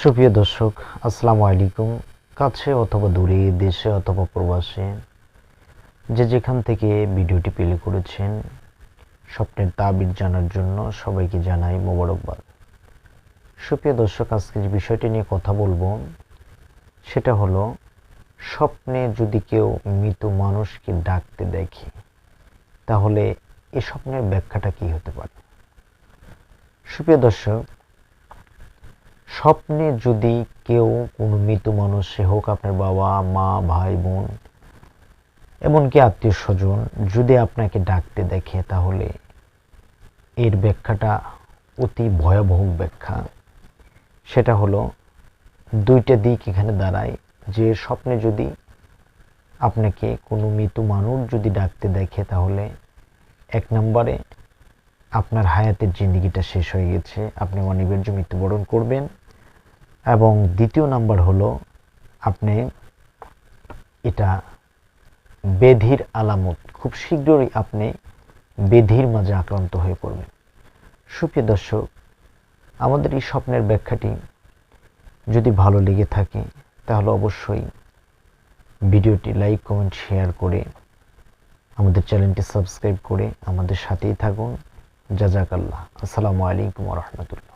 সুপ্রিয় দর্শক, আসসালামু আলাইকুম। কাছে অথবা দূরে, দেশে অথবা প্রবাসে, যে যেখান থেকে ভিডিওটি প্লে করেছেন, স্বপ্নের তাবিজ জানার জন্য সবাইকে জানাই মোবারকবাদ। সুপ্রিয় দর্শক, আজকে যে বিষয়টি নিয়ে কথা বলবো সেটা হলো, স্বপ্নে যদি কেউ মৃত মানুষকে ডাকতে দেখে তাহলে এ স্বপ্নের ব্যাখ্যাটা কী হতে পারে। সুপ্রিয় দর্শক, স্বপ্নে যদি কেউ কোনো মৃত মানুষ, সে হোক আপনার বাবা মা ভাই বোন এমনকি আত্মীয় স্বজন, যদি আপনাকে ডাকতে দেখে তাহলে এর ব্যাখ্যাটা অতি ভয়াবহ ব্যাখ্যা। সেটা হলো, দুইটা দিক এখানে দাঁড়ায়। যে স্বপ্নে যদি আপনাকে কোনো মৃত মানুষ যদি ডাকতে দেখে তাহলে এক নম্বরে আপনার হায়াতের জিন্দেগিটা শেষ হয়ে গেছে, আপনি অনিবার্য মৃত্যুবরণ করবেন। এবং দ্বিতীয় নাম্বার হলো, আপনি এটা ব্যাধির আলামত, খুব শীঘ্রই আপনি ব্যাধির মাঝে আক্রান্ত হয়ে পড়বেন। সুপ্রিয় দর্শক, আমাদের এই স্বপ্নের ব্যাখ্যাটি যদি ভালো লেগে থাকে তাহলে অবশ্যই ভিডিওটি লাইক কমেন্ট শেয়ার করে আমাদের চ্যানেলটি সাবস্ক্রাইব করে আমাদের সাথেই থাকুন। জাযাকাল্লাহ। আসসালামু আলাইকুম ওয়া রাহমাতুল্লাহ।